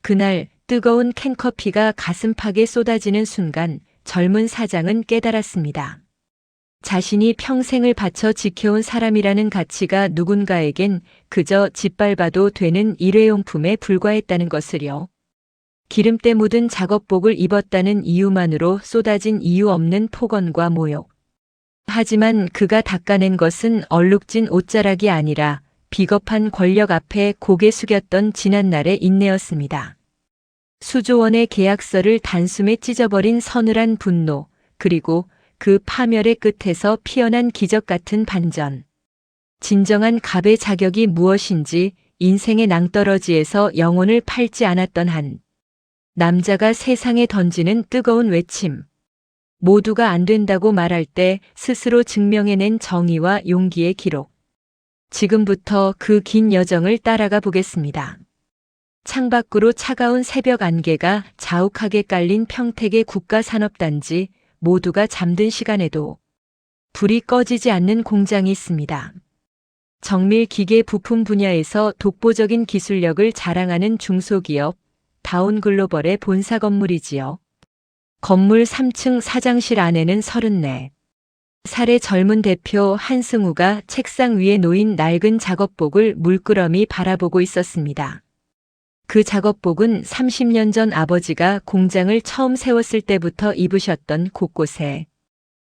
그날 뜨거운 캔커피가 가슴팍에 쏟아지는 순간 젊은 사장은 깨달았습니다. 자신이 평생을 바쳐 지켜온 사람이라는 가치가 누군가에겐 그저 짓밟아도 되는 일회용품에 불과했다는 것을요. 기름때 묻은 작업복을 입었다는 이유만으로 쏟아진 이유 없는 폭언과 모욕. 하지만 그가 닦아낸 것은 얼룩진 옷자락이 아니라 비겁한 권력 앞에 고개 숙였던 지난날의 인내였습니다. 수조원의 계약서를 단숨에 찢어버린 서늘한 분노, 그리고 그 파멸의 끝에서 피어난 기적 같은 반전. 진정한 갑의 자격이 무엇인지 인생의 낭떠러지에서 영혼을 팔지 않았던 한 남자가 세상에 던지는 뜨거운 외침. 모두가 안 된다고 말할 때 스스로 증명해낸 정의와 용기의 기록. 지금부터 그 긴 여정을 따라가 보겠습니다. 창밖으로 차가운 새벽 안개가 자욱하게 깔린 평택의 국가산업단지, 모두가 잠든 시간에도 불이 꺼지지 않는 공장이 있습니다. 정밀 기계 부품 분야에서 독보적인 기술력을 자랑하는 중소기업 다운글로벌의 본사 건물이지요. 건물 3층 사장실 안에는 34살의 젊은 대표 한승우가 책상 위에 놓인 낡은 작업복을 물끄러미 바라보고 있었습니다. 그 작업복은 30년 전 아버지가 공장을 처음 세웠을 때부터 입으셨던 곳곳에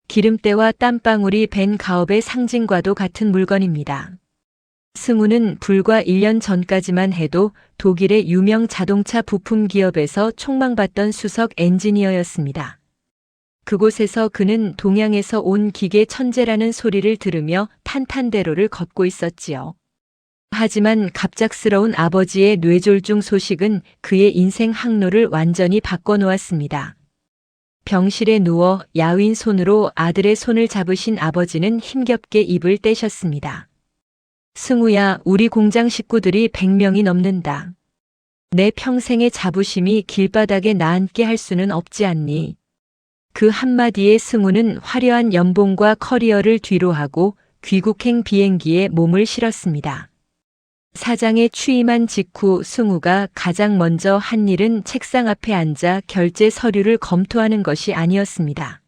기름때와 땀방울이 밴 가업의 상징과도 같은 물건입니다. 승우는 불과 1년 전까지만 해도 독일의 유명 자동차 부품 기업에서 촉망받던 수석 엔지니어였습니다. 그곳에서 그는 동양에서 온 기계 천재라는 소리를 들으며 탄탄대로를 걷고 있었지요. 하지만 갑작스러운 아버지의 뇌졸중 소식은 그의 인생 항로를 완전히 바꿔놓았습니다. 병실에 누워 야윈 손으로 아들의 손을 잡으신 아버지는 힘겹게 입을 떼셨습니다. 승우야, 우리 공장 식구들이 100명이 넘는다. 내 평생의 자부심이 길바닥에 나앉게 할 수는 없지 않니? 그 한마디에 승우는 화려한 연봉과 커리어를 뒤로하고 귀국행 비행기에 몸을 실었습니다. 사장에 취임한 직후 승우가 가장 먼저 한 일은 책상 앞에 앉아 결제 서류를 검토하는 것이 아니었습니다.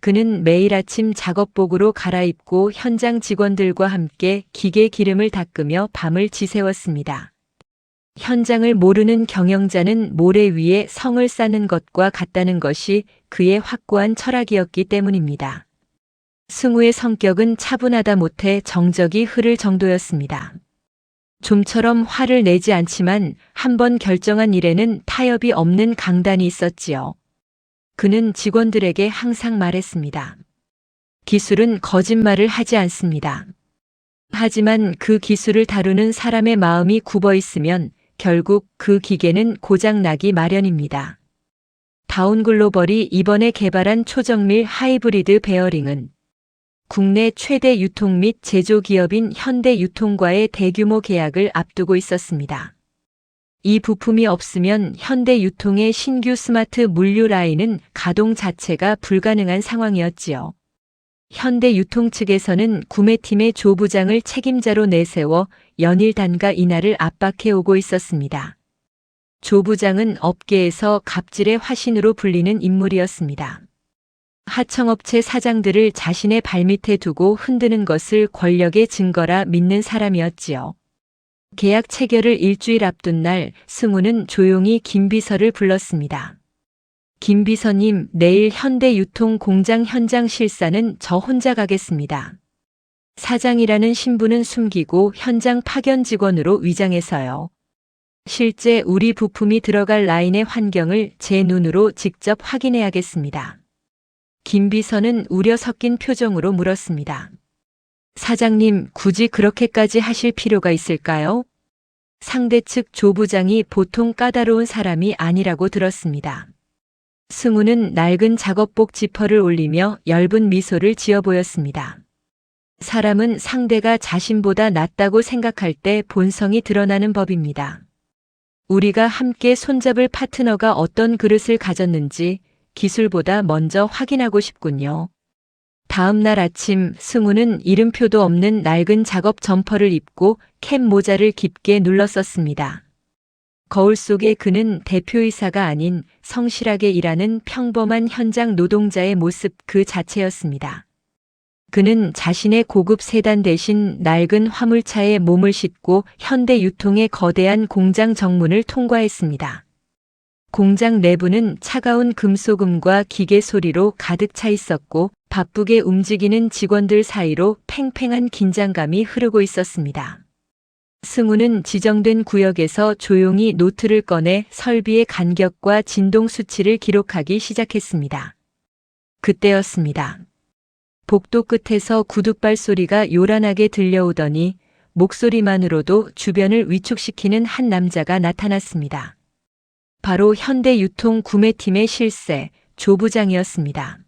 그는 매일 아침 작업복으로 갈아입고 현장 직원들과 함께 기계 기름을 닦으며 밤을 지새웠습니다. 현장을 모르는 경영자는 모래 위에 성을 쌓는 것과 같다는 것이 그의 확고한 철학이었기 때문입니다. 승우의 성격은 차분하다 못해 정적이 흐를 정도였습니다. 좀처럼 화를 내지 않지만 한번 결정한 일에는 타협이 없는 강단이 있었지요. 그는 직원들에게 항상 말했습니다. 기술은 거짓말을 하지 않습니다. 하지만 그 기술을 다루는 사람의 마음이 굽어 있으면 결국 그 기계는 고장나기 마련입니다. 다운글로벌이 이번에 개발한 초정밀 하이브리드 베어링은 국내 최대 유통 및 제조 기업인 현대유통과의 대규모 계약을 앞두고 있었습니다. 이 부품이 없으면 현대유통의 신규 스마트 물류 라인은 가동 자체가 불가능한 상황이었지요. 현대유통 측에서는 구매팀의 조 부장을 책임자로 내세워 연일 단가 인하를 압박해 오고 있었습니다. 조 부장은 업계에서 갑질의 화신으로 불리는 인물이었습니다. 하청업체 사장들을 자신의 발밑에 두고 흔드는 것을 권력의 증거라 믿는 사람이었지요. 계약 체결을 일주일 앞둔 날 승우는 조용히 김 비서를 불렀습니다. 김 비서님, 내일 현대유통 공장 현장 실사는 저 혼자 가겠습니다. 사장이라는 신분은 숨기고 현장 파견 직원으로 위장해서요. 실제 우리 부품이 들어갈 라인의 환경을 제 눈으로 직접 확인해야겠습니다. 김 비서는 우려 섞인 표정으로 물었습니다. 사장님, 굳이 그렇게까지 하실 필요가 있을까요? 상대 측 조 부장이 보통 까다로운 사람이 아니라고 들었습니다. 승우는 낡은 작업복 지퍼를 올리며 엷은 미소를 지어 보였습니다. 사람은 상대가 자신보다 낫다고 생각할 때 본성이 드러나는 법입니다. 우리가 함께 손잡을 파트너가 어떤 그릇을 가졌는지 기술보다 먼저 확인하고 싶군요. 다음 날 아침 승우는 이름표도 없는 낡은 작업 점퍼를 입고 캡 모자를 깊게 눌렀었습니다. 거울 속에 그는 대표이사가 아닌 성실하게 일하는 평범한 현장 노동자의 모습 그 자체였습니다. 그는 자신의 고급 세단 대신 낡은 화물차에 몸을 싣고 현대 유통의 거대한 공장 정문을 통과했습니다. 공장 내부는 차가운 금속음과 기계 소리로 가득 차 있었고 바쁘게 움직이는 직원들 사이로 팽팽한 긴장감이 흐르고 있었습니다. 승우는 지정된 구역에서 조용히 노트를 꺼내 설비의 간격과 진동 수치를 기록하기 시작했습니다. 그때였습니다. 복도 끝에서 구둣발 소리가 요란하게 들려오더니 목소리만으로도 주변을 위축시키는 한 남자가 나타났습니다. 바로 현대유통 구매팀의 실세, 조 부장이었습니다.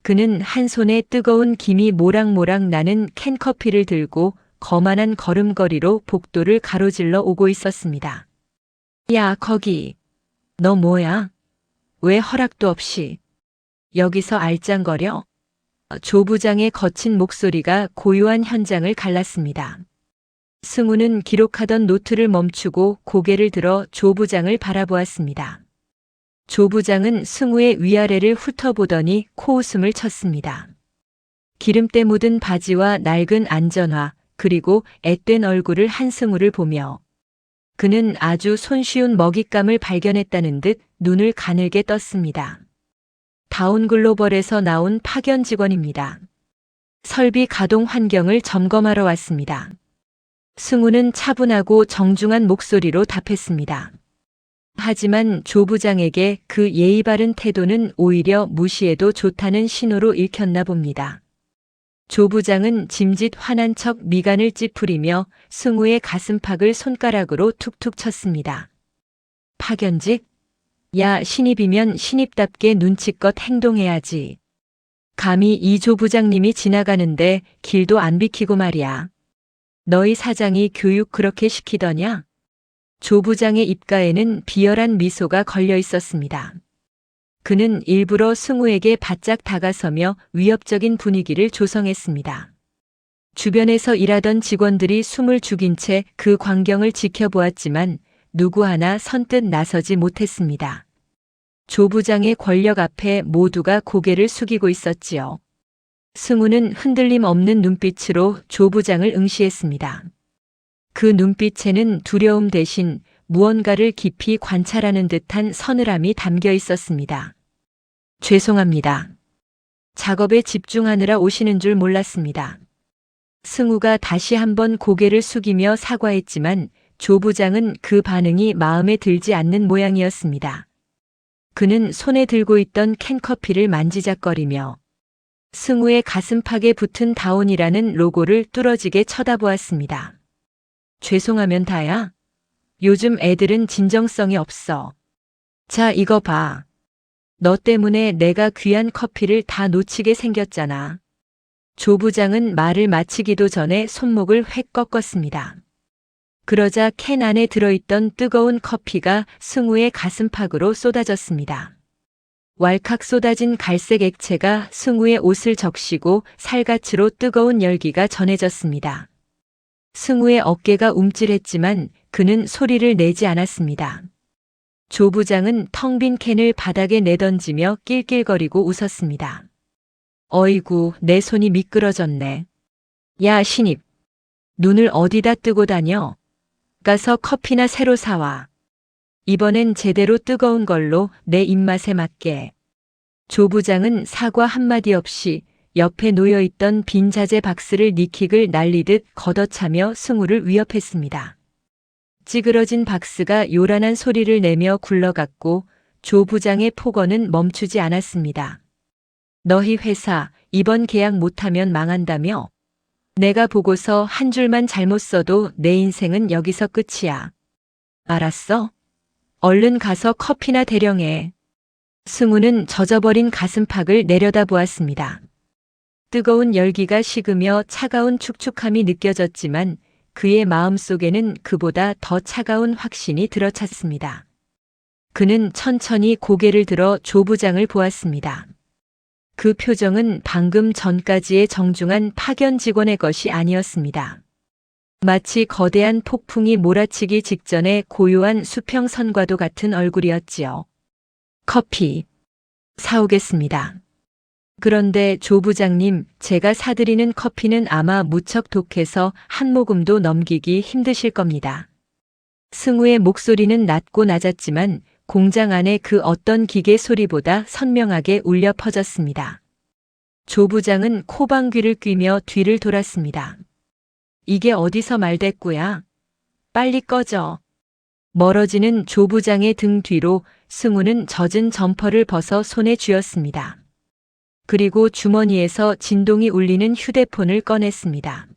그는 한 손에 뜨거운 김이 모락모락 나는 캔커피를 들고 거만한 걸음걸이로 복도를 가로질러 오고 있었습니다. 야, 거기. 너 뭐야? 왜 허락도 없이 여기서 알짱거려? 조 부장의 거친 목소리가 고요한 현장을 갈랐습니다. 승우는 기록하던 노트를 멈추고 고개를 들어 조 부장을 바라보았습니다. 조 부장은 승우의 위아래를 훑어보더니 코웃음을 쳤습니다. 기름때 묻은 바지와 낡은 안전화, 그리고 앳된 얼굴을 한 승우를 보며 그는 아주 손쉬운 먹잇감을 발견했다는 듯 눈을 가늘게 떴습니다. 다운글로벌에서 나온 파견 직원입니다. 설비 가동 환경을 점검하러 왔습니다. 승우는 차분하고 정중한 목소리로 답했습니다. 하지만 조 부장에게 그 예의 바른 태도는 오히려 무시해도 좋다는 신호로 읽혔나 봅니다. 조 부장은 짐짓 화난 척 미간을 찌푸리며 승우의 가슴팍을 손가락으로 툭툭 쳤습니다. 파견직? 야, 신입이면 신입답게 눈치껏 행동해야지. 감히 이 조 부장님이 지나가는데 길도 안 비키고 말이야. 너희 사장이 교육 그렇게 시키더냐? 조 부장의 입가에는 비열한 미소가 걸려 있었습니다. 그는 일부러 승우에게 바짝 다가서며 위협적인 분위기를 조성했습니다. 주변에서 일하던 직원들이 숨을 죽인 채 그 광경을 지켜보았지만 누구 하나 선뜻 나서지 못했습니다. 조 부장의 권력 앞에 모두가 고개를 숙이고 있었지요. 승우는 흔들림 없는 눈빛으로 조 부장을 응시했습니다. 그 눈빛에는 두려움 대신 무언가를 깊이 관찰하는 듯한 서늘함이 담겨 있었습니다. 죄송합니다. 작업에 집중하느라 오시는 줄 몰랐습니다. 승우가 다시 한번 고개를 숙이며 사과했지만 조 부장은 그 반응이 마음에 들지 않는 모양이었습니다. 그는 손에 들고 있던 캔커피를 만지작거리며 승우의 가슴팍에 붙은 다운이라는 로고를 뚫어지게 쳐다보았습니다. 죄송하면 다야. 요즘 애들은 진정성이 없어. 자, 이거 봐. 너 때문에 내가 귀한 커피를 다 놓치게 생겼잖아. 조 부장은 말을 마치기도 전에 손목을 획 꺾었습니다. 그러자 캔 안에 들어있던 뜨거운 커피가 승우의 가슴팍으로 쏟아졌습니다. 왈칵 쏟아진 갈색 액체가 승우의 옷을 적시고 살갗으로 뜨거운 열기가 전해졌습니다. 승우의 어깨가 움찔했지만 그는 소리를 내지 않았습니다. 조 부장은 텅 빈 캔을 바닥에 내던지며 낄낄거리고 웃었습니다. 어이구, 내 손이 미끄러졌네. 야, 신입. 눈을 어디다 뜨고 다녀? 가서 커피나 새로 사와. 이번엔 제대로 뜨거운 걸로 내 입맛에 맞게. 조 부장은 사과 한마디 없이 옆에 놓여있던 빈 자재 박스를 니킥을 날리듯 걷어차며 승우를 위협했습니다. 찌그러진 박스가 요란한 소리를 내며 굴러갔고 조 부장의 폭언은 멈추지 않았습니다. 너희 회사 이번 계약 못하면 망한다며? 내가 보고서 한 줄만 잘못 써도 내 인생은 여기서 끝이야. 알았어? 얼른 가서 커피나 대령해. 승우는 젖어버린 가슴팍을 내려다보았습니다. 뜨거운 열기가 식으며 차가운 축축함이 느껴졌지만 그의 마음속에는 그보다 더 차가운 확신이 들어찼습니다. 그는 천천히 고개를 들어 조 부장을 보았습니다. 그 표정은 방금 전까지의 정중한 파견 직원의 것이 아니었습니다. 마치 거대한 폭풍이 몰아치기 직전의 고요한 수평선과도 같은 얼굴이었지요. 커피 사오겠습니다. 그런데 조 부장님, 제가 사드리는 커피는 아마 무척 독해서 한 모금도 넘기기 힘드실 겁니다. 승우의 목소리는 낮고 낮았지만 공장 안의 그 어떤 기계 소리보다 선명하게 울려 퍼졌습니다. 조 부장은 코방귀를 뀌며 뒤를 돌았습니다. 이게 어디서 말대꾸야? 빨리 꺼져. 멀어지는 조 부장의 등 뒤로 승우는 젖은 점퍼를 벗어 손에 쥐었습니다. 그리고 주머니에서 진동이 울리는 휴대폰을 꺼냈습니다.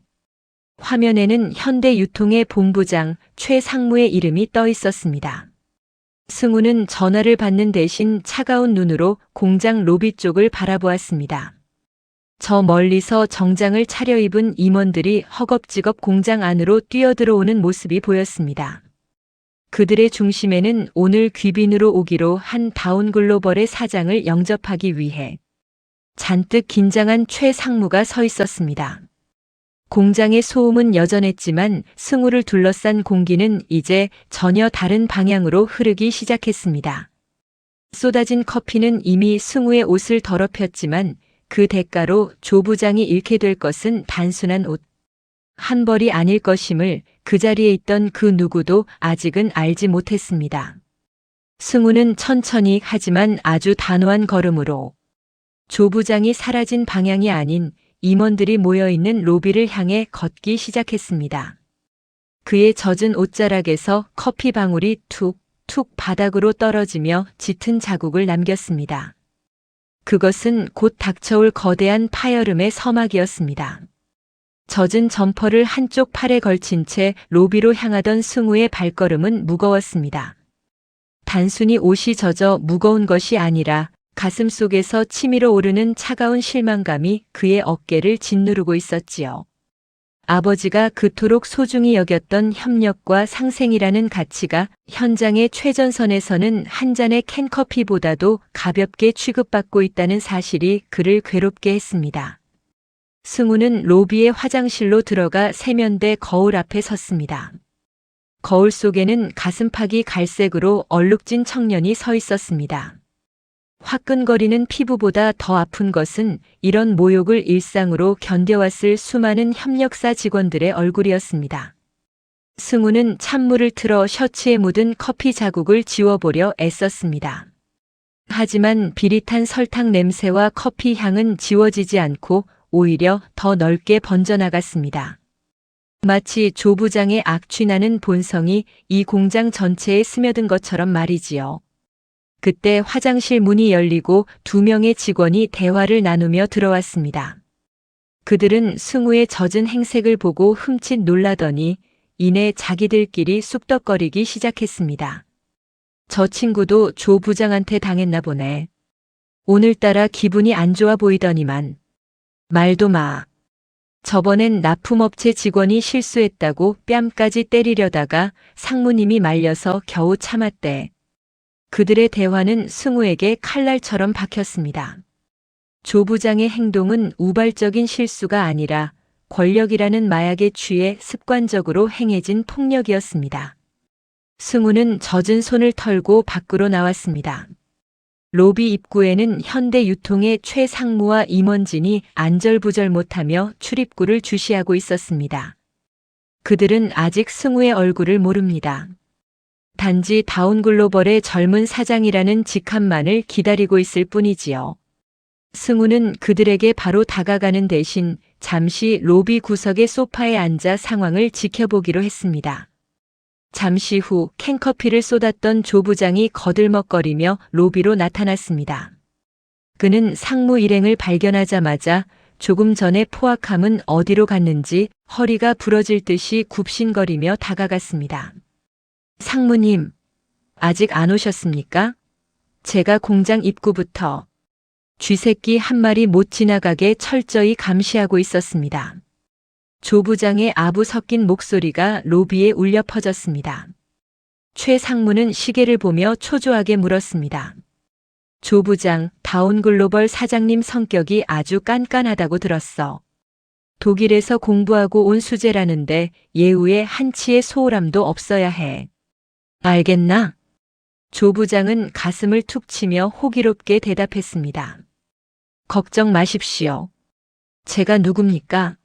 화면에는 현대유통의 본부장 최상무의 이름이 떠 있었습니다. 승우는 전화를 받는 대신 차가운 눈으로 공장 로비 쪽을 바라보았습니다. 저 멀리서 정장을 차려입은 임원들이 허겁지겁 공장 안으로 뛰어들어오는 모습이 보였습니다. 그들의 중심에는 오늘 귀빈으로 오기로 한 다운글로벌의 사장을 영접하기 위해 잔뜩 긴장한 최 상무가 서 있었습니다. 공장의 소음은 여전했지만 승우를 둘러싼 공기는 이제 전혀 다른 방향으로 흐르기 시작했습니다. 쏟아진 커피는 이미 승우의 옷을 더럽혔지만 그 대가로 조 부장이 잃게 될 것은 단순한 옷 한 벌이 아닐 것임을 그 자리에 있던 그 누구도 아직은 알지 못했습니다. 승우는 천천히 하지만 아주 단호한 걸음으로 조 부장이 사라진 방향이 아닌 임원들이 모여있는 로비를 향해 걷기 시작했습니다. 그의 젖은 옷자락에서 커피 방울이 툭툭 바닥으로 떨어지며 짙은 자국을 남겼습니다. 그것은 곧 닥쳐올 거대한 파열음의 서막이었습니다. 젖은 점퍼를 한쪽 팔에 걸친 채 로비로 향하던 승우의 발걸음은 무거웠습니다. 단순히 옷이 젖어 무거운 것이 아니라 가슴 속에서 치밀어 오르는 차가운 실망감이 그의 어깨를 짓누르고 있었지요. 아버지가 그토록 소중히 여겼던 협력과 상생이라는 가치가 현장의 최전선에서는 한 잔의 캔커피보다도 가볍게 취급받고 있다는 사실이 그를 괴롭게 했습니다. 승우는 로비의 화장실로 들어가 세면대 거울 앞에 섰습니다. 거울 속에는 가슴팍이 갈색으로 얼룩진 청년이 서 있었습니다. 화끈거리는 피부보다 더 아픈 것은 이런 모욕을 일상으로 견뎌왔을 수많은 협력사 직원들의 얼굴이었습니다. 승우는 찬물을 틀어 셔츠에 묻은 커피 자국을 지워보려 애썼습니다. 하지만 비릿한 설탕 냄새와 커피 향은 지워지지 않고 오히려 더 넓게 번져나갔습니다. 마치 조 부장의 악취나는 본성이 이 공장 전체에 스며든 것처럼 말이지요. 그때 화장실 문이 열리고 2명의 직원이 대화를 나누며 들어왔습니다. 그들은 승우의 젖은 행색을 보고 흠칫 놀라더니 이내 자기들끼리 쑥덕거리기 시작했습니다. 저 친구도 조 부장한테 당했나 보네. 오늘따라 기분이 안 좋아 보이더니만. 말도 마. 저번엔 납품업체 직원이 실수했다고 뺨까지 때리려다가 상무님이 말려서 겨우 참았대. 그들의 대화는 승우에게 칼날처럼 박혔습니다. 조 부장의 행동은 우발적인 실수가 아니라 권력이라는 마약에 취해 습관적으로 행해진 폭력이었습니다. 승우는 젖은 손을 털고 밖으로 나왔습니다. 로비 입구에는 현대유통의 최상무와 임원진이 안절부절 못하며 출입구를 주시하고 있었습니다. 그들은 아직 승우의 얼굴을 모릅니다. 단지 다운글로벌의 젊은 사장이라는 직함만을 기다리고 있을 뿐이지요. 승우는 그들에게 바로 다가가는 대신 잠시 로비 구석의 소파에 앉아 상황을 지켜보기로 했습니다. 잠시 후 캔커피를 쏟았던 조 부장이 거들먹거리며 로비로 나타났습니다. 그는 상무 일행을 발견하자마자 조금 전에 포악함은 어디로 갔는지 허리가 부러질 듯이 굽신거리며 다가갔습니다. 상무님, 아직 안 오셨습니까? 제가 공장 입구부터 쥐새끼 한 마리 못 지나가게 철저히 감시하고 있었습니다. 조 부장의 아부 섞인 목소리가 로비에 울려 퍼졌습니다. 최 상무는 시계를 보며 초조하게 물었습니다. 조 부장, 다운글로벌 사장님 성격이 아주 깐깐하다고 들었어. 독일에서 공부하고 온 수재라는데 예우에 한치의 소홀함도 없어야 해. 알겠나? 조 부장은 가슴을 툭 치며 호기롭게 대답했습니다. 걱정 마십시오. 제가 누굽니까?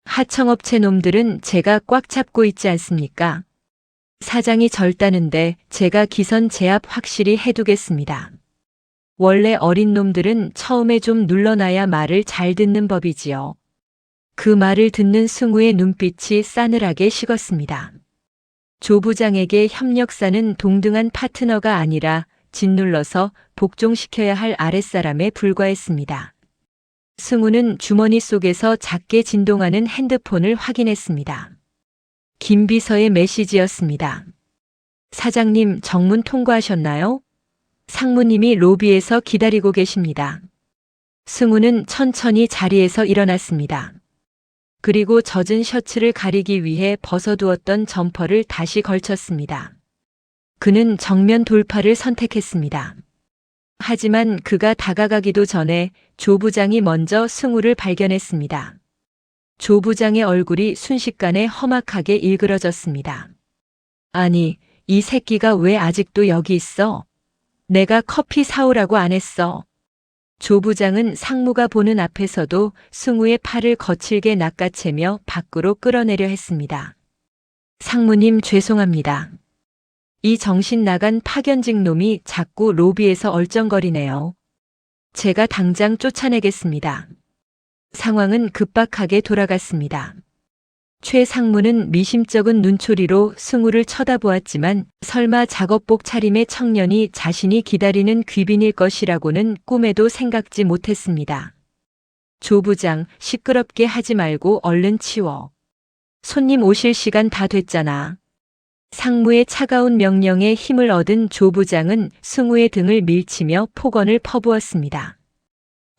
하청업체 놈들은 제가 꽉 잡고 있지 않습니까? 사장이 절다는데 제가 기선 제압 확실히 해두겠습니다. 원래 어린 놈들은 처음에 좀 눌러놔야 말을 잘 듣는 법이지요. 그 말을 듣는 승우의 눈빛이 싸늘하게 식었습니다. 조 부장에게 협력사는 동등한 파트너가 아니라 짓눌러서 복종시켜야 할 아랫사람에 불과했습니다. 승우는 주머니 속에서 작게 진동하는 핸드폰을 확인했습니다. 김 비서의 메시지였습니다. 사장님, 정문 통과하셨나요? 상무님이 로비에서 기다리고 계십니다. 승우는 천천히 자리에서 일어났습니다. 그리고 젖은 셔츠를 가리기 위해 벗어두었던 점퍼를 다시 걸쳤습니다. 그는 정면 돌파를 선택했습니다. 하지만 그가 다가가기도 전에 조 부장이 먼저 승우를 발견했습니다. 조 부장의 얼굴이 순식간에 험악하게 일그러졌습니다. 아니, 이 새끼가 왜 아직도 여기 있어? 내가 커피 사오라고 안 했어. 조 부장은 상무가 보는 앞에서도 승우의 팔을 거칠게 낚아채며 밖으로 끌어내려 했습니다. 상무님, 죄송합니다. 이 정신 나간 파견직 놈이 자꾸 로비에서 얼쩡거리네요. 제가 당장 쫓아내겠습니다. 상황은 급박하게 돌아갔습니다. 최 상무는 미심쩍은 눈초리로 승우를 쳐다보았지만 설마 작업복 차림의 청년이 자신이 기다리는 귀빈일 것이라고는 꿈에도 생각지 못했습니다. 조 부장, 시끄럽게 하지 말고 얼른 치워. 손님 오실 시간 다 됐잖아. 상무의 차가운 명령에 힘을 얻은 조 부장은 승우의 등을 밀치며 폭언을 퍼부었습니다.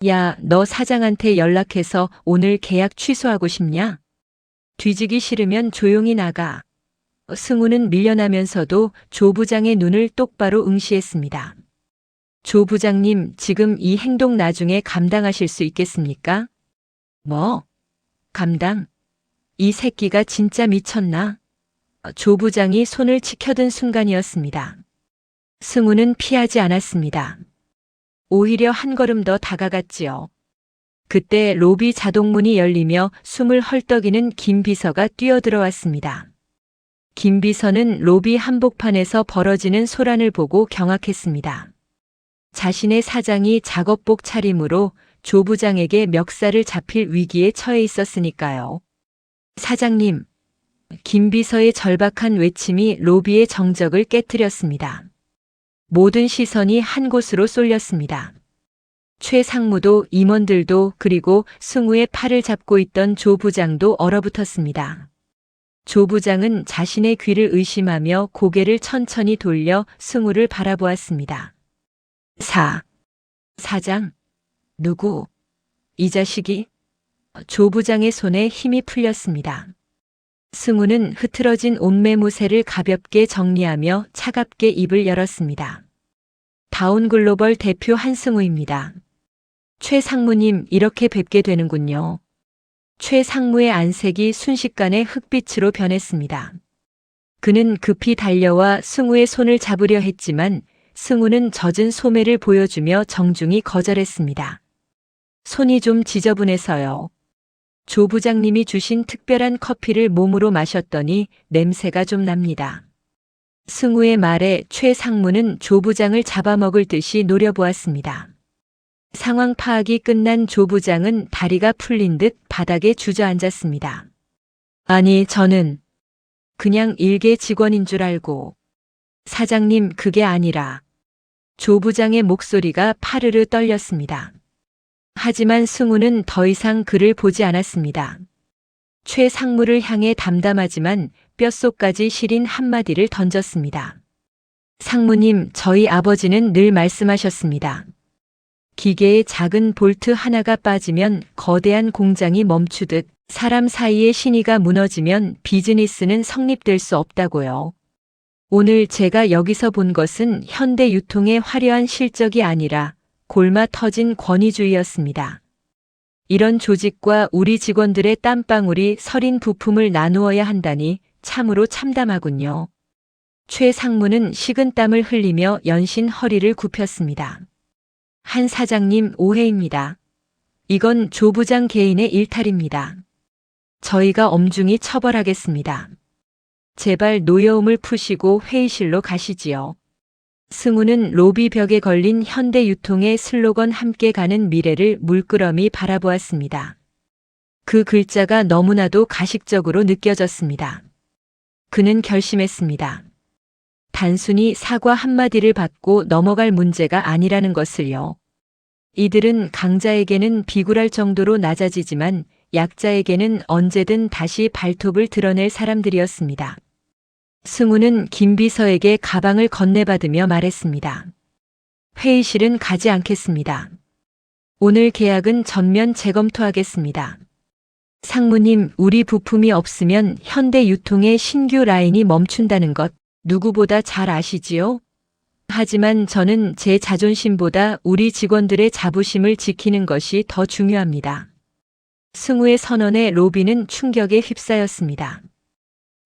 야, 너 사장한테 연락해서 오늘 계약 취소하고 싶냐? 뒤지기 싫으면 조용히 나가. 승우는 밀려나면서도 조 부장의 눈을 똑바로 응시했습니다. 조 부장님, 지금 이 행동 나중에 감당하실 수 있겠습니까? 뭐? 감당? 이 새끼가 진짜 미쳤나? 조 부장이 손을 치켜든 순간이었습니다. 승우는 피하지 않았습니다. 오히려 한 걸음 더 다가갔지요. 그때 로비 자동문이 열리며 숨을 헐떡이는 김 비서가 뛰어들어왔습니다. 김 비서는 로비 한복판에서 벌어지는 소란을 보고 경악했습니다. 자신의 사장이 작업복 차림으로 조 부장에게 멱살을 잡힐 위기에 처해 있었으니까요. 사장님, 김 비서의 절박한 외침이 로비의 정적을 깨뜨렸습니다. 모든 시선이 한 곳으로 쏠렸습니다. 최 상무도 임원들도 그리고 승우의 팔을 잡고 있던 조 부장도 얼어붙었습니다. 조 부장은 자신의 귀를 의심하며 고개를 천천히 돌려 승우를 바라보았습니다. 사장? 누구? 이 자식이? 조 부장의 손에 힘이 풀렸습니다. 승우는 흐트러진 옷매무새를 가볍게 정리하며 차갑게 입을 열었습니다. 다운글로벌 대표 한승우입니다. 최 상무님, 이렇게 뵙게 되는군요. 최 상무의 안색이 순식간에 흑빛으로 변했습니다. 그는 급히 달려와 승우의 손을 잡으려 했지만 승우는 젖은 소매를 보여주며 정중히 거절했습니다. 손이 좀 지저분해서요. 조 부장님이 주신 특별한 커피를 몸으로 마셨더니 냄새가 좀 납니다. 승우의 말에 최 상무는 조 부장을 잡아먹을 듯이 노려보았습니다. 상황 파악이 끝난 조 부장은 다리가 풀린 듯 바닥에 주저앉았습니다. 아니, 저는 그냥 일개 직원인 줄 알고. 사장님, 그게 아니라. 조 부장의 목소리가 파르르 떨렸습니다. 하지만 승우는 더 이상 그를 보지 않았습니다. 최 상무를 향해 담담하지만 뼛속까지 시린 한마디를 던졌습니다. 상무님, 저희 아버지는 늘 말씀하셨습니다. 기계의 작은 볼트 하나가 빠지면 거대한 공장이 멈추듯 사람 사이의 신의가 무너지면 비즈니스는 성립될 수 없다고요. 오늘 제가 여기서 본 것은 현대 유통의 화려한 실적이 아니라 골마 터진 권위주의였습니다. 이런 조직과 우리 직원들의 땀방울이 서린 부품을 나누어야 한다니 참으로 참담하군요. 최 상무는 식은땀을 흘리며 연신 허리를 굽혔습니다. 한 사장님 오해입니다. 이건 조 부장 개인의 일탈입니다. 저희가 엄중히 처벌하겠습니다. 제발 노여움을 푸시고 회의실로 가시지요. 승우는 로비 벽에 걸린 현대유통의 슬로건 함께 가는 미래를 물끄러미 바라보았습니다. 그 글자가 너무나도 가식적으로 느껴졌습니다. 그는 결심했습니다. 단순히 사과 한마디를 받고 넘어갈 문제가 아니라는 것을요. 이들은 강자에게는 비굴할 정도로 낮아지지만 약자에게는 언제든 다시 발톱을 드러낼 사람들이었습니다. 승우는 김 비서에게 가방을 건네받으며 말했습니다. 회의실은 가지 않겠습니다. 오늘 계약은 전면 재검토하겠습니다. 상무님, 우리 부품이 없으면 현대유통의 신규 라인이 멈춘다는 것 누구보다 잘 아시지요? 하지만 저는 제 자존심보다 우리 직원들의 자부심을 지키는 것이 더 중요합니다. 승우의 선언에 로비는 충격에 휩싸였습니다.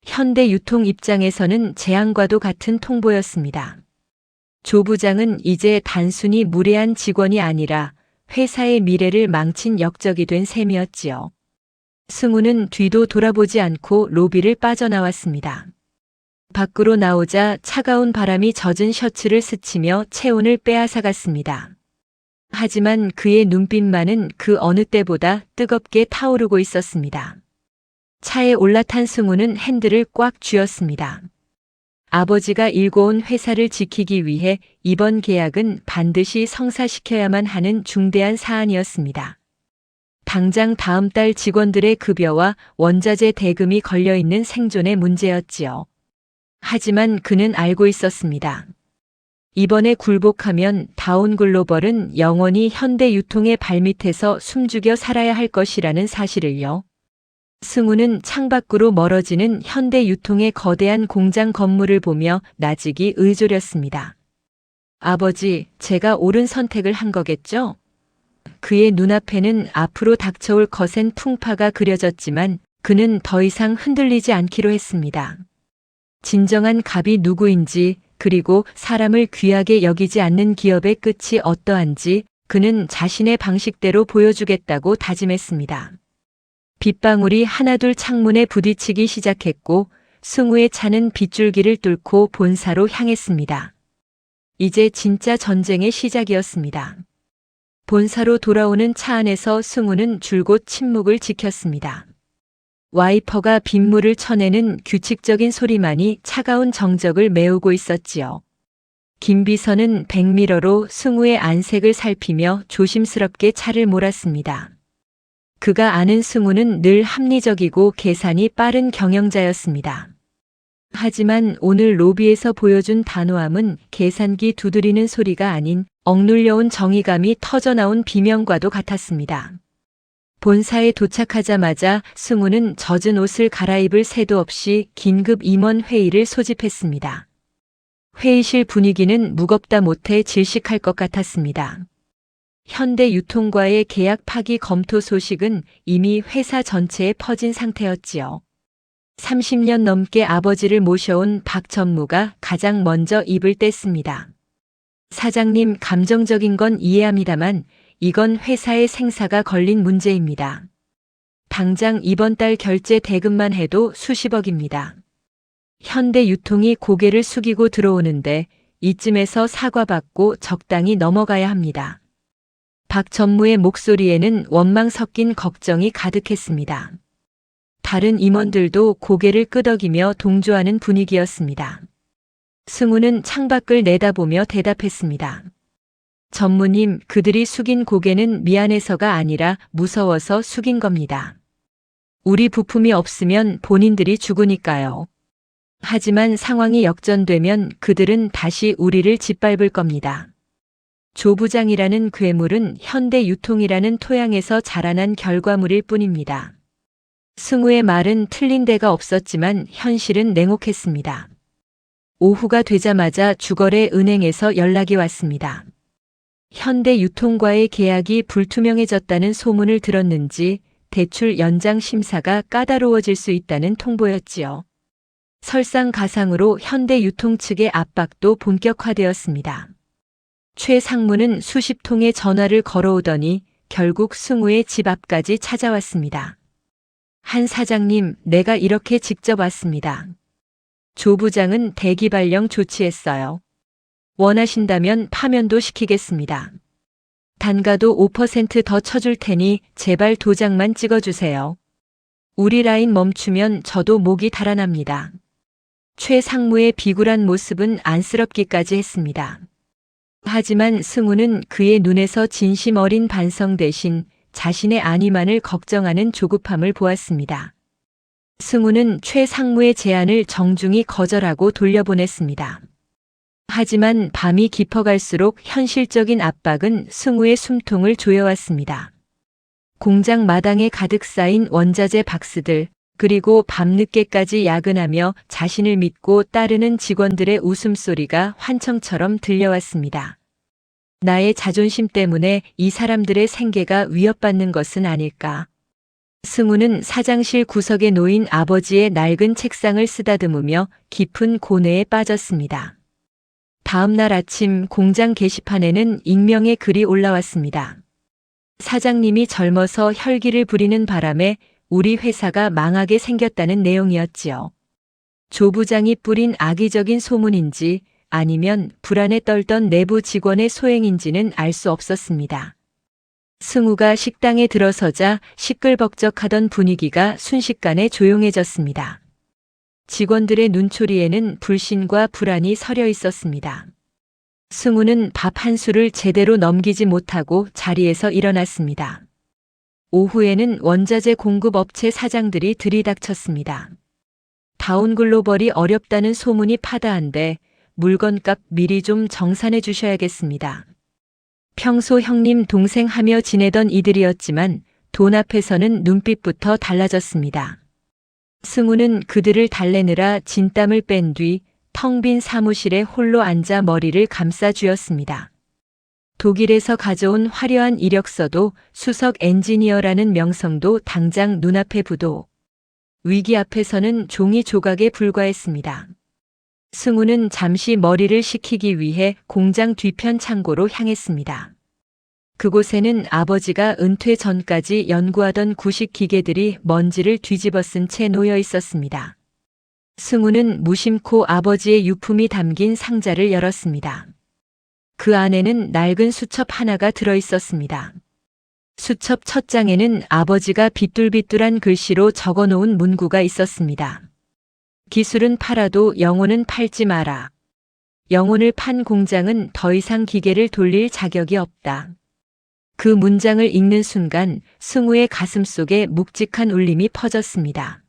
현대유통 입장에서는 재앙과도 같은 통보였습니다. 조 부장은 이제 단순히 무례한 직원이 아니라 회사의 미래를 망친 역적이 된 셈이었지요. 승우는 뒤도 돌아보지 않고 로비를 빠져나왔습니다. 밖으로 나오자 차가운 바람이 젖은 셔츠를 스치며 체온을 빼앗아갔습니다. 하지만 그의 눈빛만은 그 어느 때보다 뜨겁게 타오르고 있었습니다. 차에 올라탄 승우는 핸들을 꽉 쥐었습니다. 아버지가 일궈온 회사를 지키기 위해 이번 계약은 반드시 성사시켜야만 하는 중대한 사안이었습니다. 당장 다음 달 직원들의 급여와 원자재 대금이 걸려있는 생존의 문제였지요. 하지만 그는 알고 있었습니다. 이번에 굴복하면 다운글로벌은 영원히 현대유통의 발밑에서 숨죽여 살아야 할 것이라는 사실을요. 승우는 창밖으로 멀어지는 현대유통의 거대한 공장 건물을 보며 나직이 의졸였습니다. 아버지, 제가 옳은 선택을 한 거겠죠? 그의 눈앞에는 앞으로 닥쳐올 거센 풍파가 그려졌지만 그는 더 이상 흔들리지 않기로 했습니다. 진정한 갑이 누구인지, 그리고 사람을 귀하게 여기지 않는 기업의 끝이 어떠한지 그는 자신의 방식대로 보여주겠다고 다짐했습니다. 빗방울이 하나둘 창문에 부딪히기 시작했고 승우의 차는 빗줄기를 뚫고 본사로 향했습니다. 이제 진짜 전쟁의 시작이었습니다. 본사로 돌아오는 차 안에서 승우는 줄곧 침묵을 지켰습니다. 와이퍼가 빗물을 쳐내는 규칙적인 소리만이 차가운 정적을 메우고 있었지요. 김 비서는 백미러로 승우의 안색을 살피며 조심스럽게 차를 몰았습니다. 그가 아는 승우는 늘 합리적이고 계산이 빠른 경영자였습니다. 하지만 오늘 로비에서 보여준 단호함은 계산기 두드리는 소리가 아닌 억눌려온 정의감이 터져나온 비명과도 같았습니다. 본사에 도착하자마자 승우는 젖은 옷을 갈아입을 새도 없이 긴급 임원 회의를 소집했습니다. 회의실 분위기는 무겁다 못해 질식할 것 같았습니다. 현대유통과의 계약 파기 검토 소식은 이미 회사 전체에 퍼진 상태였지요. 30년 넘게 아버지를 모셔온 박 전무가 가장 먼저 입을 뗐습니다. 사장님, 감정적인 건 이해합니다만 이건 회사의 생사가 걸린 문제입니다. 당장 이번 달 결제 대금만 해도 수십억입니다. 현대유통이 고개를 숙이고 들어오는데 이쯤에서 사과받고 적당히 넘어가야 합니다. 박 전무의 목소리에는 원망 섞인 걱정이 가득했습니다. 다른 임원들도 고개를 끄덕이며 동조하는 분위기였습니다. 승우는 창밖을 내다보며 대답했습니다. 전무님, 그들이 숙인 고개는 미안해서가 아니라 무서워서 숙인 겁니다. 우리 부품이 없으면 본인들이 죽으니까요. 하지만 상황이 역전되면 그들은 다시 우리를 짓밟을 겁니다. 조 부장이라는 괴물은 현대유통이라는 토양에서 자라난 결과물일 뿐입니다. 승우의 말은 틀린 데가 없었지만 현실은 냉혹했습니다. 오후가 되자마자 주거래 은행에서 연락이 왔습니다. 현대유통과의 계약이 불투명해졌다는 소문을 들었는지 대출 연장 심사가 까다로워질 수 있다는 통보였지요. 설상가상으로 현대유통 측의 압박도 본격화되었습니다. 최 상무는 수십 통의 전화를 걸어오더니 결국 승우의 집 앞까지 찾아왔습니다. 한 사장님, 내가 이렇게 직접 왔습니다. 조 부장은 대기 발령 조치했어요. 원하신다면 파면도 시키겠습니다. 단가도 5% 더 쳐줄 테니 제발 도장만 찍어주세요. 우리 라인 멈추면 저도 목이 달아납니다. 최 상무의 비굴한 모습은 안쓰럽기까지 했습니다. 하지만 승우는 그의 눈에서 진심 어린 반성 대신 자신의 안위만을 걱정하는 조급함을 보았습니다. 승우는 최 상무의 제안을 정중히 거절하고 돌려보냈습니다. 하지만 밤이 깊어갈수록 현실적인 압박은 승우의 숨통을 조여왔습니다. 공장 마당에 가득 쌓인 원자재 박스들, 그리고 밤늦게까지 야근하며 자신을 믿고 따르는 직원들의 웃음소리가 환청처럼 들려왔습니다. 나의 자존심 때문에 이 사람들의 생계가 위협받는 것은 아닐까. 승우는 사장실 구석에 놓인 아버지의 낡은 책상을 쓰다듬으며 깊은 고뇌에 빠졌습니다. 다음 날 아침 공장 게시판에는 익명의 글이 올라왔습니다. 사장님이 젊어서 혈기를 부리는 바람에 우리 회사가 망하게 생겼다는 내용이었지요. 조 부장이 뿌린 악의적인 소문인지 아니면 불안에 떨던 내부 직원의 소행인지는 알 수 없었습니다. 승우가 식당에 들어서자 시끌벅적하던 분위기가 순식간에 조용해졌습니다. 직원들의 눈초리에는 불신과 불안이 서려 있었습니다. 승우는 밥 한 술을 제대로 넘기지 못하고 자리에서 일어났습니다. 오후에는 원자재 공급 업체 사장들이 들이닥쳤습니다. 다운글로벌이 어렵다는 소문이 파다한데 물건값 미리 좀 정산해 주셔야겠습니다. 평소 형님 동생 하며 지내던 이들이었지만 돈 앞에서는 눈빛부터 달라졌습니다. 승우는 그들을 달래느라 진땀을 뺀 뒤 텅 빈 사무실에 홀로 앉아 머리를 감싸 쥐었습니다. 독일에서 가져온 화려한 이력서도 수석 엔지니어라는 명성도 당장 눈앞에 부도 위기 앞에서는 종이 조각에 불과했습니다. 승우는 잠시 머리를 식히기 위해 공장 뒤편 창고로 향했습니다. 그곳에는 아버지가 은퇴 전까지 연구하던 구식 기계들이 먼지를 뒤집어 쓴 채 놓여 있었습니다. 승우는 무심코 아버지의 유품이 담긴 상자를 열었습니다. 그 안에는 낡은 수첩 하나가 들어 있었습니다. 수첩 첫 장에는 아버지가 비뚤비뚤한 글씨로 적어놓은 문구가 있었습니다. 기술은 팔아도 영혼은 팔지 마라. 영혼을 판 공장은 더 이상 기계를 돌릴 자격이 없다. 그 문장을 읽는 순간 승우의 가슴 속에 묵직한 울림이 퍼졌습니다.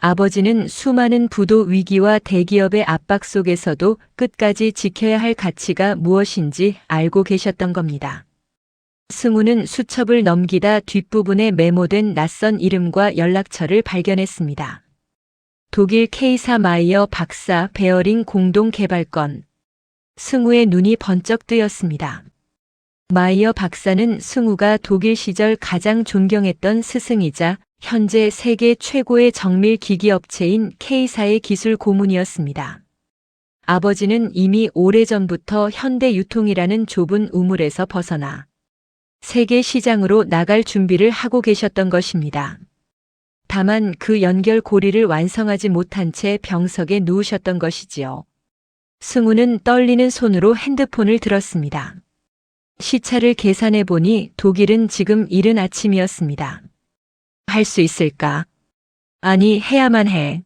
아버지는 수많은 부도 위기와 대기업의 압박 속에서도 끝까지 지켜야 할 가치가 무엇인지 알고 계셨던 겁니다. 승우는 수첩을 넘기다 뒷부분에 메모된 낯선 이름과 연락처를 발견했습니다. 독일 K사 마이어 박사 베어링 공동 개발건. 승우의 눈이 번쩍 뜨였습니다. 마이어 박사는 승우가 독일 시절 가장 존경했던 스승이자 현재 세계 최고의 정밀 기기 업체인 K사의 기술 고문이었습니다. 아버지는 이미 오래전부터 현대유통이라는 좁은 우물에서 벗어나 세계 시장으로 나갈 준비를 하고 계셨던 것입니다. 다만 그 연결 고리를 완성하지 못한 채 병석에 누우셨던 것이지요. 승우는 떨리는 손으로 핸드폰을 들었습니다. 시차를 계산해 보니 독일은 지금 이른 아침이었습니다. 할 수 있을까? 아니, 해야만 해.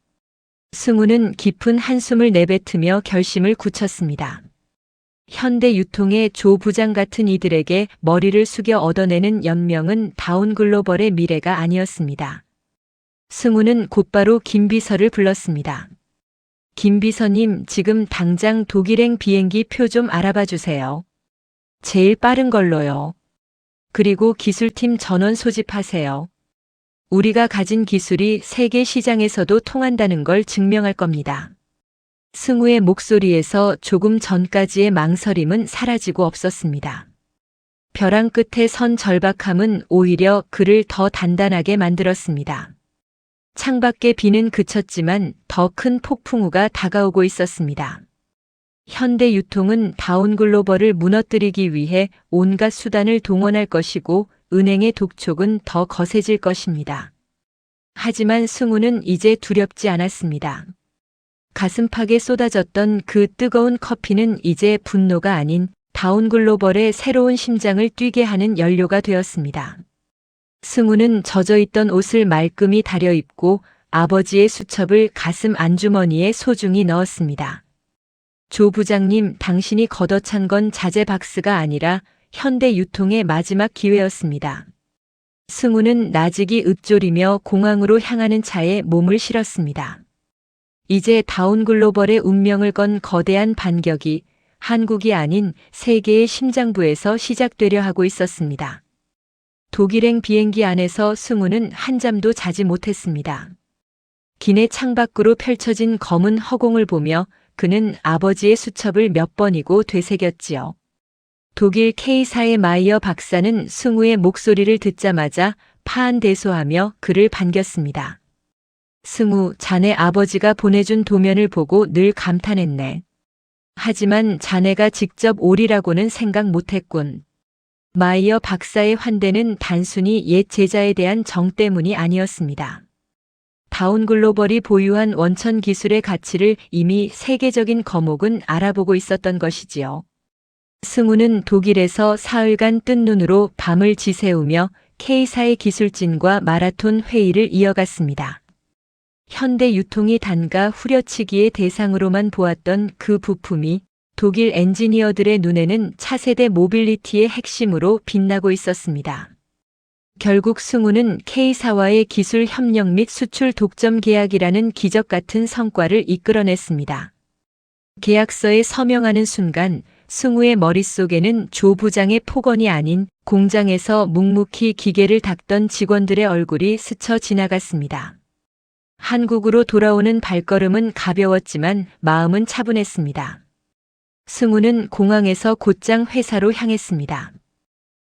승우는 깊은 한숨을 내뱉으며 결심을 굳혔습니다. 현대유통의 조 부장 같은 이들에게 머리를 숙여 얻어내는 연명은 다운글로벌의 미래가 아니었습니다. 승우는 곧바로 김 비서를 불렀습니다. 김 비서님, 지금 당장 독일행 비행기 표 좀 알아봐 주세요. 제일 빠른 걸로요. 그리고 기술팀 전원 소집하세요. 우리가 가진 기술이 세계 시장에서도 통한다는 걸 증명할 겁니다. 승우의 목소리에서 조금 전까지의 망설임은 사라지고 없었습니다. 벼랑 끝에 선 절박함은 오히려 그를 더 단단하게 만들었습니다. 창밖에 비는 그쳤지만 더 큰 폭풍우가 다가오고 있었습니다. 현대 유통은 다운글로벌을 무너뜨리기 위해 온갖 수단을 동원할 것이고 은행의 독촉은 더 거세질 것입니다. 하지만 승우는 이제 두렵지 않았습니다. 가슴팍에 쏟아졌던 그 뜨거운 커피는 이제 분노가 아닌 다운글로벌의 새로운 심장을 뛰게 하는 연료가 되었습니다. 승우는 젖어있던 옷을 말끔히 다려입고 아버지의 수첩을 가슴 안주머니에 소중히 넣었습니다. 조 부장님, 당신이 걷어찬 건 자재 박스가 아니라 현대 유통의 마지막 기회였습니다. 승우는 나직이 읊조리며 공항으로 향하는 차에 몸을 실었습니다. 이제 다운글로벌의 운명을 건 거대한 반격이 한국이 아닌 세계의 심장부에서 시작되려 하고 있었습니다. 독일행 비행기 안에서 승우는 한잠도 자지 못했습니다. 기내 창밖으로 펼쳐진 검은 허공을 보며 그는 아버지의 수첩을 몇 번이고 되새겼지요. 독일 K사의 마이어 박사는 승우의 목소리를 듣자마자 파한대소하며 그를 반겼습니다. 승우, 자네 아버지가 보내준 도면을 보고 늘 감탄했네. 하지만 자네가 직접 오리라고는 생각 못했군. 마이어 박사의 환대는 단순히 옛 제자에 대한 정 때문이 아니었습니다. 다운글로벌이 보유한 원천 기술의 가치를 이미 세계적인 거목은 알아보고 있었던 것이지요. 승우는 독일에서 사흘간 뜬 눈으로 밤을 지새우며 K사의 기술진과 마라톤 회의를 이어갔습니다. 현대 유통이 단가 후려치기의 대상으로만 보았던 그 부품이 독일 엔지니어들의 눈에는 차세대 모빌리티의 핵심으로 빛나고 있었습니다. 결국 승우는 K사와의 기술 협력 및 수출 독점 계약이라는 기적 같은 성과를 이끌어냈습니다. 계약서에 서명하는 순간 승우의 머릿속에는 조 부장의 폭언이 아닌 공장에서 묵묵히 기계를 닦던 직원들의 얼굴이 스쳐 지나갔습니다. 한국으로 돌아오는 발걸음은 가벼웠지만 마음은 차분했습니다. 승우는 공항에서 곧장 회사로 향했습니다.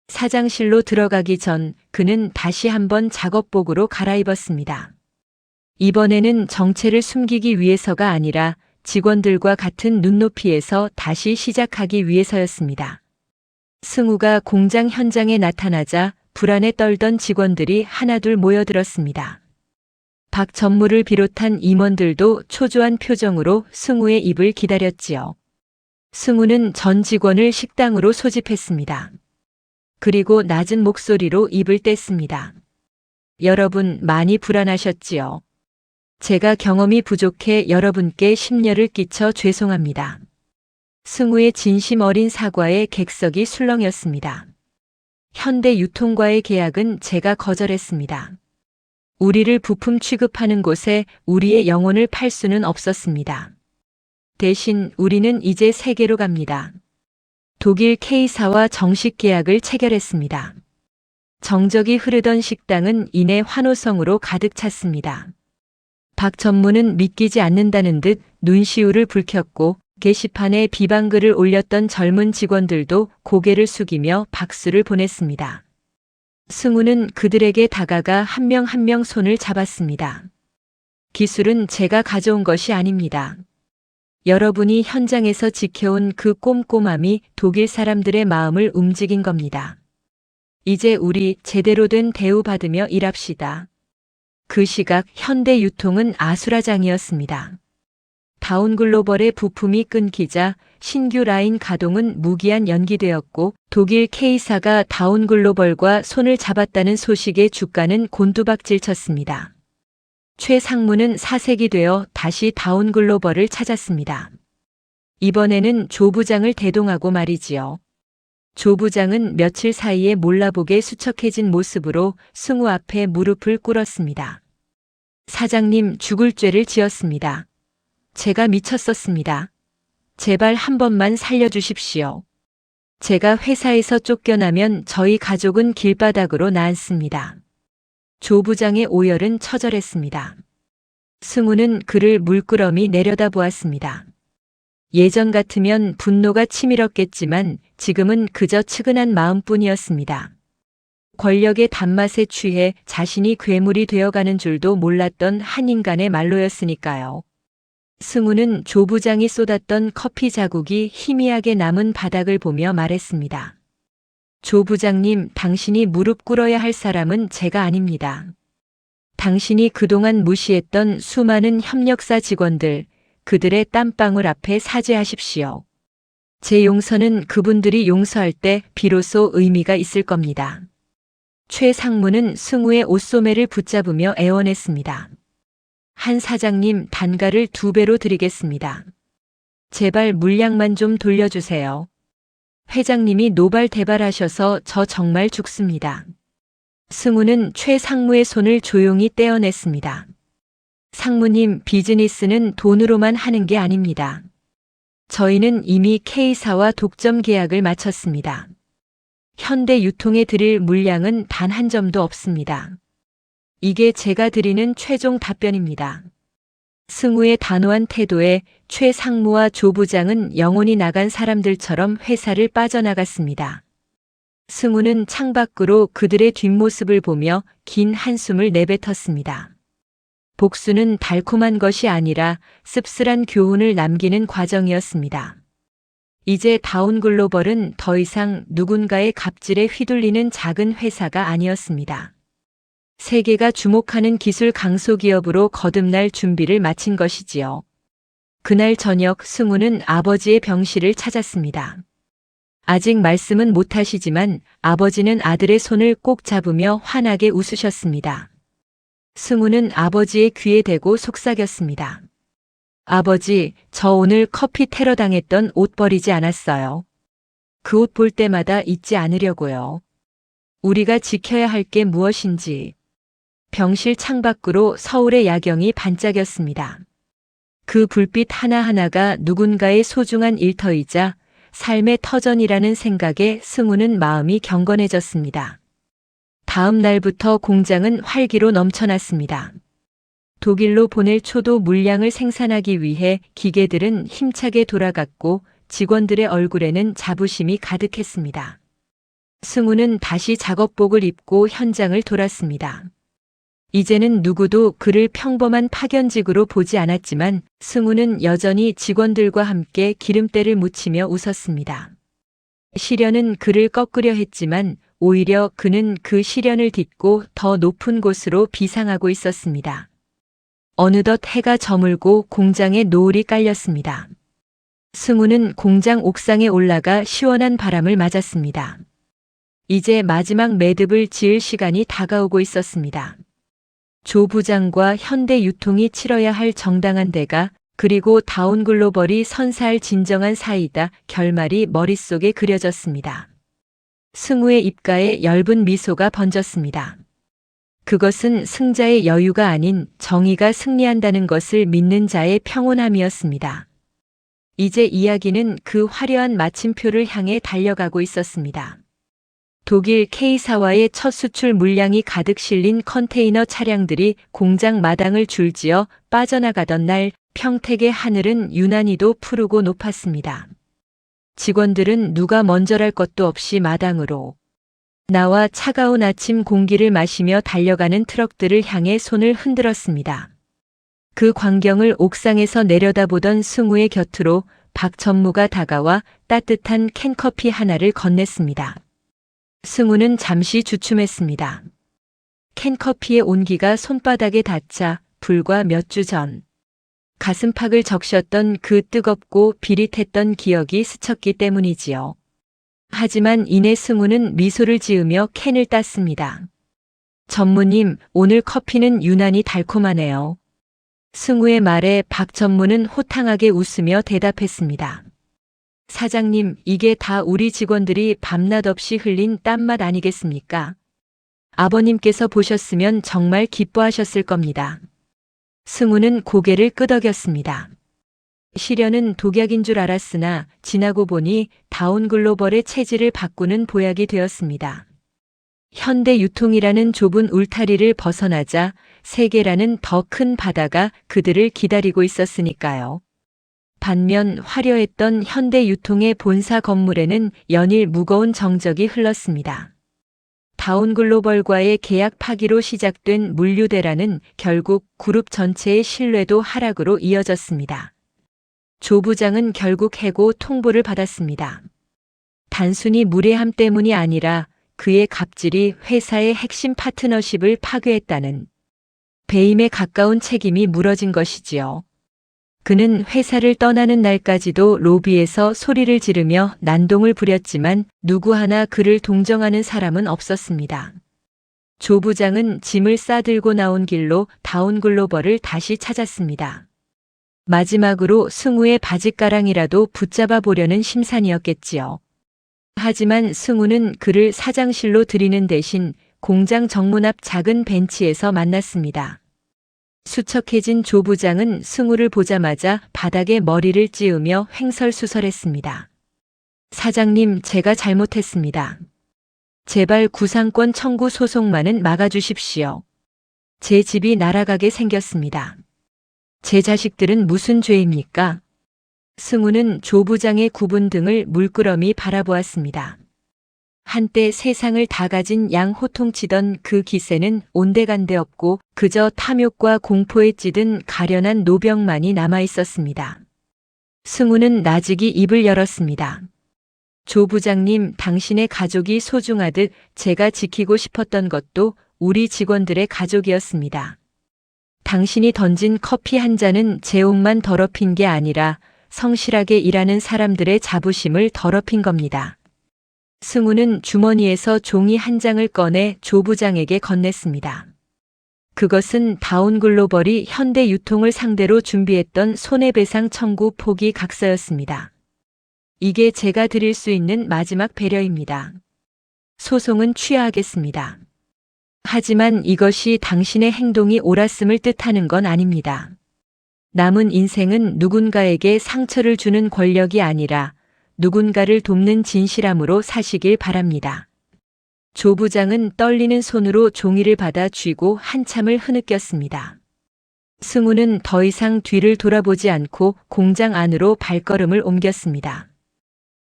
사장실로 들어가기 전 그는 다시 한번 작업복으로 갈아입었습니다. 이번에는 정체를 숨기기 위해서가 아니라 직원들과 같은 눈높이에서 다시 시작하기 위해서였습니다. 승우가 공장 현장에 나타나자 불안에 떨던 직원들이 하나둘 모여들었습니다. 박 전무를 비롯한 임원들도 초조한 표정으로 승우의 입을 기다렸지요. 승우는 전 직원을 식당으로 소집했습니다. 그리고 낮은 목소리로 입을 뗐습니다. 여러분 많이 불안하셨지요. 제가 경험이 부족해 여러분께 심려를 끼쳐 죄송합니다. 승우의 진심 어린 사과에 객석이 술렁였습니다. 현대 유통과의 계약은 제가 거절했습니다. 우리를 부품 취급하는 곳에 우리의 영혼을 팔 수는 없었습니다. 대신 우리는 이제 세계로 갑니다. 독일 K사와 정식 계약을 체결했습니다. 정적이 흐르던 식당은 이내 환호성으로 가득 찼습니다. 박 전무는 믿기지 않는다는 듯 눈시울을 붉혔고 게시판에 비방글을 올렸던 젊은 직원들도 고개를 숙이며 박수를 보냈습니다. 승우는 그들에게 다가가 한 명 한 명 손을 잡았습니다. 기술은 제가 가져온 것이 아닙니다. 여러분이 현장에서 지켜온 그 꼼꼼함이 독일 사람들의 마음을 움직인 겁니다. 이제 우리 제대로 된 대우받으며 일합시다. 그 시각 현대 유통은 아수라장이었습니다. 다운글로벌의 부품이 끊기자 신규 라인 가동은 무기한 연기되었고 독일 K사가 다운글로벌과 손을 잡았다는 소식에 주가는 곤두박질 쳤습니다. 최 상무는 사색이 되어 다시 다운글로벌을 찾았습니다. 이번에는 조 부장을 대동하고 말이지요. 조 부장은 며칠 사이에 몰라보게 수척해진 모습으로 승우 앞에 무릎을 꿇었습니다. 사장님, 죽을 죄를 지었습니다. 제가 미쳤었습니다. 제발 한 번만 살려주십시오. 제가 회사에서 쫓겨나면 저희 가족은 길바닥으로 나앉습니다. 조 부장의 오열은 처절했습니다. 승우는 그를 물끄러미 내려다보았습니다. 예전 같으면 분노가 치밀었겠지만 지금은 그저 측은한 마음뿐이었습니다. 권력의 단맛에 취해 자신이 괴물이 되어가는 줄도 몰랐던 한 인간의 말로였으니까요. 승우는 조 부장이 쏟았던 커피 자국이 희미하게 남은 바닥을 보며 말했습니다. 조 부장님, 당신이 무릎 꿇어야 할 사람은 제가 아닙니다. 당신이 그동안 무시했던 수많은 협력사 직원들, 그들의 땀방울 앞에 사죄하십시오. 제 용서는 그분들이 용서할 때 비로소 의미가 있을 겁니다. 최 상무는 승우의 옷소매를 붙잡으며 애원했습니다. 한 사장님, 단가를 2배로 드리겠습니다. 제발 물량만 좀 돌려주세요. 회장님이 노발대발하셔서 저 정말 죽습니다. 승우는 최 상무의 손을 조용히 떼어냈습니다. 상무님, 비즈니스는 돈으로만 하는 게 아닙니다. 저희는 이미 K사와 독점 계약을 마쳤습니다. 현대 유통에 드릴 물량은 단 한 점도 없습니다. 이게 제가 드리는 최종 답변입니다. 승우의 단호한 태도에 최 상무와 조 부장은 영혼이 나간 사람들처럼 회사를 빠져나갔습니다. 승우는 창밖으로 그들의 뒷모습을 보며 긴 한숨을 내뱉었습니다. 복수는 달콤한 것이 아니라 씁쓸한 교훈을 남기는 과정이었습니다. 이제 다운글로벌은 더 이상 누군가의 갑질에 휘둘리는 작은 회사가 아니었습니다. 세계가 주목하는 기술 강소기업으로 거듭날 준비를 마친 것이지요. 그날 저녁 승우는 아버지의 병실을 찾았습니다. 아직 말씀은 못하시지만 아버지는 아들의 손을 꼭 잡으며 환하게 웃으셨습니다. 승우는 아버지의 귀에 대고 속삭였습니다. 아버지, 저 오늘 커피 테러 당했던 옷 버리지 않았어요. 그 옷 볼 때마다 잊지 않으려고요. 우리가 지켜야 할 게 무엇인지. 병실 창밖으로 서울의 야경이 반짝였습니다. 그 불빛 하나하나가 누군가의 소중한 일터이자 삶의 터전이라는 생각에 승우는 마음이 경건해졌습니다. 다음 날부터 공장은 활기로 넘쳐났습니다. 독일로 보낼 초도 물량을 생산하기 위해 기계들은 힘차게 돌아갔고 직원들의 얼굴에는 자부심이 가득했습니다. 승우는 다시 작업복을 입고 현장을 돌았습니다. 이제는 누구도 그를 평범한 파견직으로 보지 않았지만 승우는 여전히 직원들과 함께 기름때를 묻히며 웃었습니다. 시련은 그를 꺾으려 했지만 오히려 그는 그 시련을 딛고 더 높은 곳으로 비상하고 있었습니다. 어느덧 해가 저물고 공장에 노을이 깔렸습니다. 승우는 공장 옥상에 올라가 시원한 바람을 맞았습니다. 이제 마지막 매듭을 지을 시간이 다가오고 있었습니다. 조 부장과 현대 유통이 치러야 할 정당한 대가, 그리고 다운글로벌이 선사할 진정한 사이다 결말이 머릿속에 그려졌습니다. 승우의 입가에 엷은 미소가 번졌습니다. 그것은 승자의 여유가 아닌 정의가 승리한다는 것을 믿는 자의 평온함이었습니다. 이제 이야기는 그 화려한 마침표를 향해 달려가고 있었습니다. 독일 K사와의 첫 수출 물량이 가득 실린 컨테이너 차량들이 공장 마당을 줄지어 빠져나가던 날 평택의 하늘은 유난히도 푸르고 높았습니다. 직원들은 누가 먼저랄 것도 없이 마당으로 나와 차가운 아침 공기를 마시며 달려가는 트럭들을 향해 손을 흔들었습니다. 그 광경을 옥상에서 내려다보던 승우의 곁으로 박 전무가 다가와 따뜻한 캔커피 하나를 건넸습니다. 승우는 잠시 주춤했습니다. 캔커피의 온기가 손바닥에 닿자 불과 몇 주 전 가슴팍을 적셨던 그 뜨겁고 비릿했던 기억이 스쳤기 때문이지요. 하지만 이내 승우는 미소를 지으며 캔을 땄습니다. 전무님, 오늘 커피는 유난히 달콤하네요. 승우의 말에 박 전무는 호탕하게 웃으며 대답했습니다. 사장님, 이게 다 우리 직원들이 밤낮 없이 흘린 땀맛 아니겠습니까? 아버님께서 보셨으면 정말 기뻐하셨을 겁니다. 승우는 고개를 끄덕였습니다. 시련은 독약인 줄 알았으나 지나고 보니 다운글로벌의 체질을 바꾸는 보약이 되었습니다. 현대 유통이라는 좁은 울타리를 벗어나자 세계라는 더 큰 바다가 그들을 기다리고 있었으니까요. 반면 화려했던 현대유통의 본사 건물에는 연일 무거운 정적이 흘렀습니다. 다운글로벌과의 계약 파기로 시작된 물류대란은 결국 그룹 전체의 신뢰도 하락으로 이어졌습니다. 조 부장은 결국 해고 통보를 받았습니다. 단순히 무례함 때문이 아니라 그의 갑질이 회사의 핵심 파트너십을 파괴했다는 배임에 가까운 책임이 물어진 것이지요. 그는 회사를 떠나는 날까지도 로비에서 소리를 지르며 난동을 부렸지만 누구 하나 그를 동정하는 사람은 없었습니다. 조 부장은 짐을 싸들고 나온 길로 다운글로벌을 다시 찾았습니다. 마지막으로 승우의 바짓가랑이라도 붙잡아 보려는 심산이었겠지요. 하지만 승우는 그를 사장실로 들이는 대신 공장 정문 앞 작은 벤치에서 만났습니다. 수척해진 조 부장은 승우를 보자마자 바닥에 머리를 찌우며 횡설수설했습니다. 사장님, 제가 잘못했습니다. 제발 구상권 청구 소송만은 막아주십시오. 제 집이 날아가게 생겼습니다. 제 자식들은 무슨 죄입니까? 승우는 조 부장의 굽은 등을 물끄러미 바라보았습니다. 한때 세상을 다 가진 양 호통치던 그 기세는 온데간데 없고 그저 탐욕과 공포에 찌든 가련한 노병만이 남아 있었습니다. 승우는 나직이 입을 열었습니다. 조 부장님, 당신의 가족이 소중하듯 제가 지키고 싶었던 것도 우리 직원들의 가족이었습니다. 당신이 던진 커피 한 잔은 제 옷만 더럽힌 게 아니라 성실하게 일하는 사람들의 자부심을 더럽힌 겁니다. 승우는 주머니에서 종이 한 장을 꺼내 조 부장에게 건넸습니다. 그것은 다운글로벌이 현대유통을 상대로 준비했던 손해배상 청구 포기 각서였습니다. 이게 제가 드릴 수 있는 마지막 배려입니다. 소송은 취하하겠습니다. 하지만 이것이 당신의 행동이 옳았음을 뜻하는 건 아닙니다. 남은 인생은 누군가에게 상처를 주는 권력이 아니라 누군가를 돕는 진실함으로 사시길 바랍니다. 조 부장은 떨리는 손으로 종이를 받아 쥐고 한참을 흐느꼈습니다. 승우는 더 이상 뒤를 돌아보지 않고 공장 안으로 발걸음을 옮겼습니다.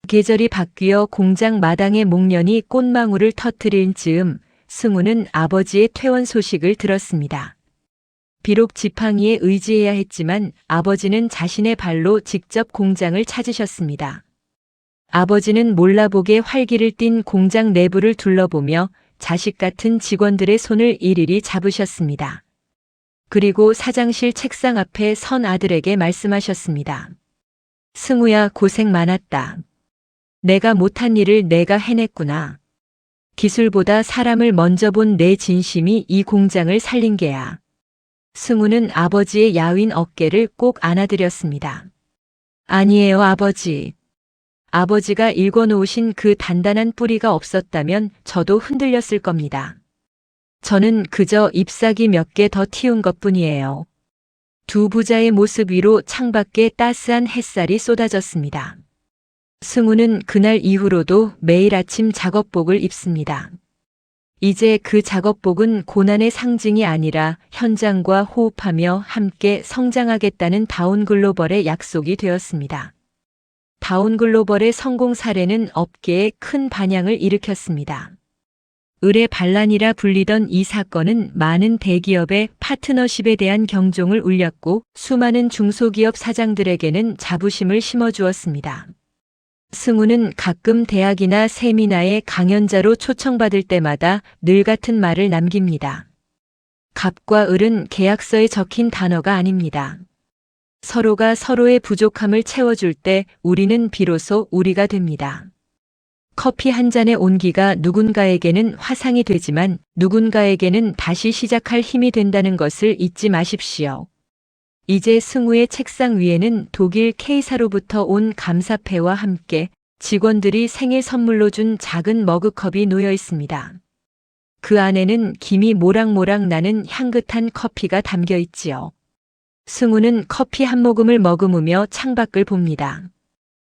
계절이 바뀌어 공장 마당의 목련이 꽃망울을 터뜨린 즈음 승우는 아버지의 퇴원 소식을 들었습니다. 비록 지팡이에 의지해야 했지만 아버지는 자신의 발로 직접 공장을 찾으셨습니다. 아버지는 몰라보게 활기를 띤 공장 내부를 둘러보며 자식 같은 직원들의 손을 일일이 잡으셨습니다. 그리고 사장실 책상 앞에 선 아들에게 말씀하셨습니다. 승우야, 고생 많았다. 내가 못한 일을 내가 해냈구나. 기술보다 사람을 먼저 본 내 진심이 이 공장을 살린 게야. 승우는 아버지의 야윈 어깨를 꼭 안아드렸습니다. 아니에요, 아버지. 아버지가 일궈놓으신 그 단단한 뿌리가 없었다면 저도 흔들렸을 겁니다. 저는 그저 잎사귀 몇 개 더 틔운 것뿐이에요. 두 부자의 모습 위로 창밖에 따스한 햇살이 쏟아졌습니다. 승우는 그날 이후로도 매일 아침 작업복을 입습니다. 이제 그 작업복은 고난의 상징이 아니라 현장과 호흡하며 함께 성장하겠다는 다운글로벌의 약속이 되었습니다. 다운글로벌의 성공 사례는 업계에 큰 반향을 일으켰습니다. 을의 반란이라 불리던 이 사건은 많은 대기업의 파트너십에 대한 경종을 울렸고 수많은 중소기업 사장들에게는 자부심을 심어주었습니다. 승우는 가끔 대학이나 세미나에 강연자로 초청받을 때마다 늘 같은 말을 남깁니다. 갑과 을은 계약서에 적힌 단어가 아닙니다. 서로가 서로의 부족함을 채워줄 때 우리는 비로소 우리가 됩니다. 커피 한 잔의 온기가 누군가에게는 화상이 되지만 누군가에게는 다시 시작할 힘이 된다는 것을 잊지 마십시오. 이제 승우의 책상 위에는 독일 K사로부터 온 감사패와 함께 직원들이 생일 선물로 준 작은 머그컵이 놓여 있습니다. 그 안에는 김이 모락모락 나는 향긋한 커피가 담겨 있지요. 승우는 커피 한 모금을 머금으며 창밖을 봅니다.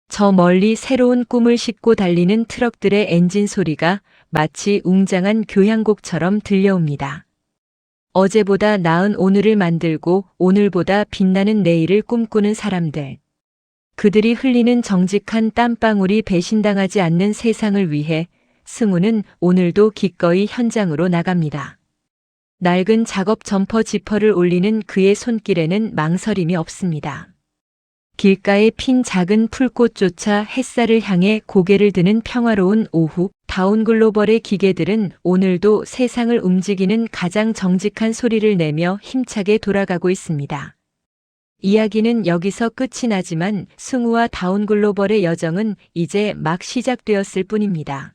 저 멀리 새로운 꿈을 싣고 달리는 트럭들의 엔진 소리가 마치 웅장한 교향곡처럼 들려옵니다. 어제보다 나은 오늘을 만들고 오늘보다 빛나는 내일을 꿈꾸는 사람들. 그들이 흘리는 정직한 땀방울이 배신당하지 않는 세상을 위해 승우는 오늘도 기꺼이 현장으로 나갑니다. 낡은 작업 점퍼 지퍼를 올리는 그의 손길에는 망설임이 없습니다. 길가에 핀 작은 풀꽃조차 햇살을 향해 고개를 드는 평화로운 오후, 다운글로벌의 기계들은 오늘도 세상을 움직이는 가장 정직한 소리를 내며 힘차게 돌아가고 있습니다. 이야기는 여기서 끝이 나지만 승우와 다운글로벌의 여정은 이제 막 시작되었을 뿐입니다.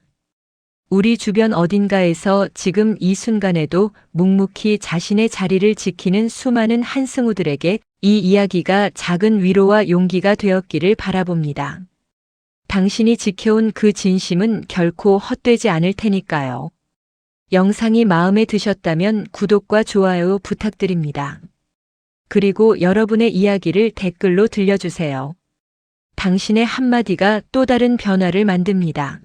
우리 주변 어딘가에서 지금 이 순간에도 묵묵히 자신의 자리를 지키는 수많은 한승우들에게 이 이야기가 작은 위로와 용기가 되었기를 바라봅니다. 당신이 지켜온 그 진심은 결코 헛되지 않을 테니까요. 영상이 마음에 드셨다면 구독과 좋아요 부탁드립니다. 그리고 여러분의 이야기를 댓글로 들려주세요. 당신의 한마디가 또 다른 변화를 만듭니다.